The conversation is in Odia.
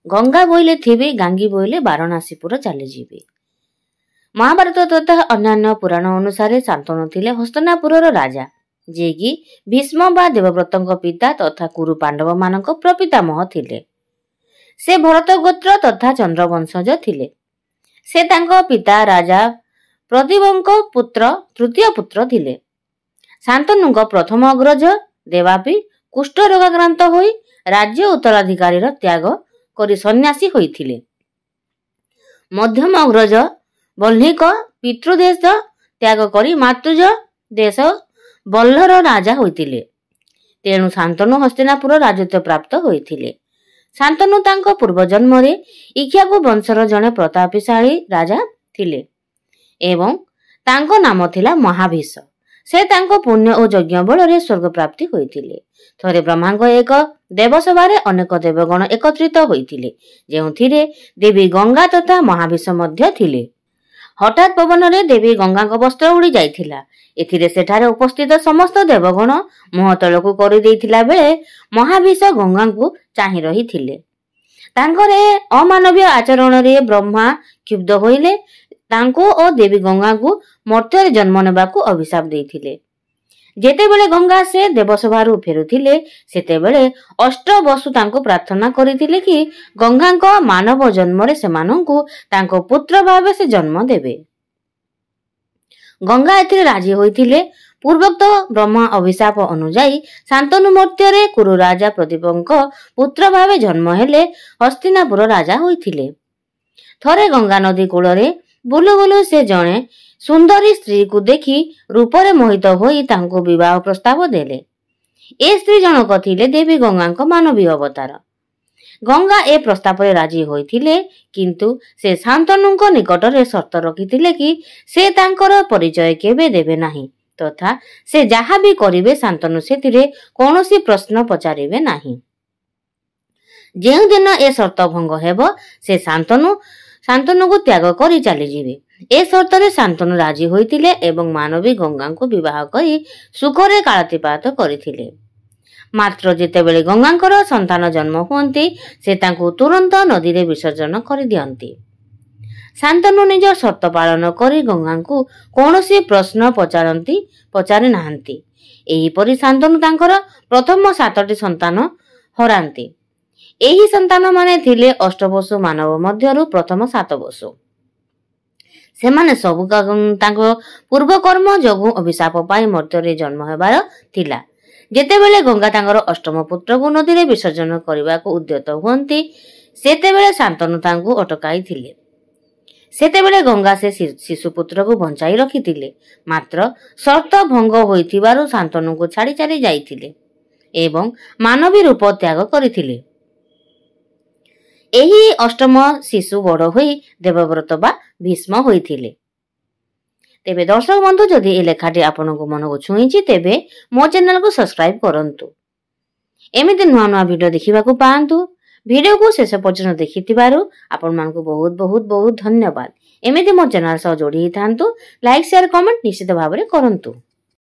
ଗଙ୍ଗା ବୋଇଲେ ଥିବେ, ଗାଙ୍ଗୀ ବୋଇଲେ ବାରାଣାସୀପୁର ଚାଲିଯିବେ। ମହାଭାରତ ତଥା ଅନ୍ୟାନ୍ୟ ପୁରାଣ ଅନୁସାରେ ଶାନ୍ତନୁ ଥିଲେ ହସ୍ତିନାପୁରର ରାଜା, ଯିଏକି ଭୀଷ୍ମ ବା ଦେବବ୍ରତଙ୍କ ପିତା ତଥା କୁରୁ ପାଣ୍ଡବ ମାନଙ୍କ ପ୍ରପିତାମହ ଥିଲେ। ସେ ଭରତ ଗୋତ୍ର ତଥା ଚନ୍ଦ୍ରବଂଶଜ ଥିଲେ। ସେ ତାଙ୍କ ପିତା ରାଜା ପ୍ରଦୀପଙ୍କ ତୃତୀୟ ପୁତ୍ର ଥିଲେ। ଶାନ୍ତନୁଙ୍କ ପ୍ରଥମ ଅଗ୍ରଜ ଦେବାପି କୁଷ୍ଠ ରୋଗାକ୍ରାନ୍ତ ହୋଇ ରାଜ୍ୟ ଉତ୍ତରାଧିକାରୀର ତ୍ୟାଗ କରି ସନ୍ନ୍ୟାସୀ ହୋଇଥିଲେ। ମଧ୍ୟମ ଅଗ୍ରଜ ବହ୍ନିକ ପିତୃଦେଶ ତ୍ୟାଗ କରି ମାତୃଜ ଦେଶ ବଲ୍ଲର ରାଜା ହୋଇଥିଲେ। ତେଣୁ ଶାନ୍ତନୁ ହସ୍ତିନାପୁର ରାଜତ୍ୱ ପ୍ରାପ୍ତ ହୋଇଥିଲେ। ଶାନ୍ତନୁ ତାଙ୍କ ପୂର୍ବଜନ୍ମରେ ଇକ୍ଷ୍ୱାକୁ ବଂଶର ଜଣେ ପ୍ରତାପଶାଳୀ ରାଜା ଥିଲେ ଏବଂ ତାଙ୍କ ନାମ ଥିଲା ମହାଭୀଷ। ସେ ତାଙ୍କ ପୁଣ୍ୟ ଓ ଯଜ୍ଞ ବଳରେ ସ୍ୱର୍ଗ ପ୍ରାପ୍ତି ହୋଇଥିଲେ। ଥରେ ବ୍ରହ୍ମାଙ୍କ ଏକ ଦେବସଭାରେ ଅନେକ ଦେବଗଣ ଏକତ୍ରିତ ହୋଇଥିଲେ, ଯେଉଁଥିରେ ଦେବୀ ଗଙ୍ଗା ତଥା ମହାଭୀଷ ମଧ୍ୟ ଥିଲେ। ହଠାତ୍ ପବନରେ ଦେବୀ ଗଙ୍ଗାଙ୍କ ବସ୍ତ୍ର ଉଡ଼ି ଯାଇଥିଲା। ଏଥିରେ ସେଠାରେ ଉପସ୍ଥିତ ସମସ୍ତ ଦେବଗଣ ମୁହଁ ତଳକୁ କରିଦେଇଥିଲା ବେଳେ ମହାଭୀଷ ଗଙ୍ଗାଙ୍କୁ ଚାହିଁ ରହିଥିଲେ। ତାଙ୍କର ଅମାନବୀୟ ଆଚରଣରେ ବ୍ରହ୍ମା କ୍ଷୁବ୍ଧ ହୋଇଲେ ତାଙ୍କୁ ଓ ଦେବୀ ଗଙ୍ଗାଙ୍କୁ ମର୍ତ୍ତ୍ୟରେ ଜନ୍ମ ନେବାକୁ ଅଭିଶାପ ଦେଇଥିଲେ। ଯେତେବେଳେ ଗଙ୍ଗା ସେ ଦେବସଭାରୁ ଫେରୁଥିଲେ, ସେତେବେଳେ ଅଷ୍ଟବସୁ ତାଙ୍କୁ ପ୍ରାର୍ଥନା କରିଥିଲେ କି ଗଙ୍ଗାଙ୍କ ମାନବ ଜନ୍ମରେ ସେମାନଙ୍କୁ ତାଙ୍କ ପୁତ୍ର ଭାବେ ସେ ଜନ୍ମ ଦେବେ। ଗଙ୍ଗା ଏଥିରେ ରାଜି ହୋଇଥିଲେ। ପୂର୍ବୋକ୍ତ ବ୍ରହ୍ମା ଅଭିଶାପ ଅନୁଯାୟୀ ଶାନ୍ତନୁ ମର୍ତ୍ତ୍ୟରେ କୁରୁ ରାଜା ପ୍ରଦୀପଙ୍କ ପୁତ୍ର ଭାବେ ଜନ୍ମ ହେଲେ ହସ୍ତିନାପୁର ରାଜା ହୋଇଥିଲେ। ଥରେ ଗଙ୍ଗା ନଦୀ କୂଳରେ ବୁଲୁ ବୁଲୁ ସେ ଜଣେ ସୁନ୍ଦରୀ ସ୍ତ୍ରୀକୁ ଦେଖି ରୂପରେ ମୋହିତ ହୋଇ ତାଙ୍କୁ ବିବାହ ପ୍ରସ୍ତାବ ଦେଲେ। ଏ ସ୍ତ୍ରୀ ଜଣକ ଥିଲେ ଦେବୀ ଗଙ୍ଗାଙ୍କ ମାନବୀୟ ଅବତାର। ଗଙ୍ଗା ଏ ପ୍ରସ୍ତାବରେ ରାଜି ହୋଇଥିଲେ, କିନ୍ତୁ ସେ ଶାନ୍ତନୁଙ୍କ ନିକଟରେ ସର୍ତ୍ତ ରଖିଥିଲେ କି ସେ ତାଙ୍କର ପରିଚୟ କେବେ ଦେବେ ନାହିଁ ତଥା ସେ ଯାହା ବି କରିବେ ଶାନ୍ତନୁ ସେଥିରେ କୌଣସି ପ୍ରଶ୍ନ ପଚାରିବେ ନାହିଁ। ଯେଉଁଦିନ ଏ ସର୍ତ୍ତ ଭଙ୍ଗ ହେବ ସେ ଶାନ୍ତନୁକୁ ତ୍ୟାଗ କରି ଚାଲିଯିବେ। ଏ ସର୍ତ୍ତରେ ଶାନ୍ତନୁ ରାଜି ହୋଇଥିଲେ ଏବଂ ମାନବୀ ଗଙ୍ଗାଙ୍କୁ ବିବାହ କରି ସୁଖରେ କାଳାତିପାତ କରିଥିଲେ। ମାତ୍ର ଯେତେବେଳେ ଗଙ୍ଗାଙ୍କର ସନ୍ତାନ ଜନ୍ମ ହୁଅନ୍ତି, ସେ ତାଙ୍କୁ ତୁରନ୍ତ ନଦୀରେ ବିସର୍ଜନ କରିଦିଅନ୍ତି। ଶାନ୍ତନୁ ନିଜ ସର୍ତ୍ତ ପାଳନ କରି ଗଙ୍ଗାଙ୍କୁ କୌଣସି ପ୍ରଶ୍ନ ପଚାରି ନାହାନ୍ତି। ଏହିପରି ଶାନ୍ତନୁ ତାଙ୍କର ପ୍ରଥମ 7ଟି ସନ୍ତାନ ହରାନ୍ତି। ଏହି ସନ୍ତାନମାନେ ଥିଲେ ଅଷ୍ଟବସୁ ମାନବ ମଧ୍ୟରୁ ପ୍ରଥମ 7 ବସୁ। ସେମାନେ ସବୁ ତାଙ୍କ ପୂର୍ବକର୍ମ ଯୋଗୁଁ ଅଭିଶାପ ପାଇ ମର୍ତ୍ତ୍ୟରେ ଜନ୍ମ ହେବାର ଥିଲା। ଯେତେବେଳେ ଗଙ୍ଗା ତାଙ୍କର ଅଷ୍ଟମ ପୁତ୍ରକୁ ନଦୀରେ ବିସର୍ଜନ କରିବାକୁ ଉଦ୍ୟତ ହୁଅନ୍ତି, ସେତେବେଳେ ଶାନ୍ତନୁ ତାଙ୍କୁ ଅଟକାଇଥିଲେ। ସେତେବେଳେ ଗଙ୍ଗା ସେ ଶିଶୁପୁତ୍ରକୁ ବଞ୍ଚାଇ ରଖିଥିଲେ, ମାତ୍ର ସର୍ତ୍ତ ଭଙ୍ଗ ହୋଇଥିବାରୁ ଶାନ୍ତନୁଙ୍କୁ ଛାଡ଼ି ଚାଲି ଯାଇଥିଲେ ଏବଂ ମାନବୀ ରୂପ ତ୍ୟାଗ କରିଥିଲେ। ଏହି ଅଷ୍ଟମ ଶିଶୁ ବଡ଼ ହୋଇ ଦେବବ୍ରତ ବା ଭୀଷ୍ମ ହୋଇଥିଲେ। ତେବେ ଦର୍ଶକ ବନ୍ଧୁ, ଯଦି ଏ ଲେଖାଟି ଆପଣଙ୍କ ମନକୁ ଛୁଇଁଛି ତେବେ ମୋ ଚ୍ୟାନେଲକୁ ସବସ୍କ୍ରାଇବ କରନ୍ତୁ। ଏମିତି ନୂଆ ନୂଆ ଭିଡ଼ିଓ ଦେଖିବାକୁ ପାଆନ୍ତୁ। ଭିଡ଼ିଓକୁ ଶେଷ ପର୍ଯ୍ୟନ୍ତ ଦେଖିଥିବାରୁ ଆପଣମାନଙ୍କୁ ବହୁତ ବହୁତ ବହୁତ ଧନ୍ୟବାଦ। ଏମିତି ମୋ ଚ୍ୟାନେଲ ସହ ଯୋଡ଼ି ହୋଇଥାନ୍ତୁ। ଲାଇକ୍, ସେୟାର, କମେଣ୍ଟ ନିଶ୍ଚିତ ଭାବରେ କରନ୍ତୁ।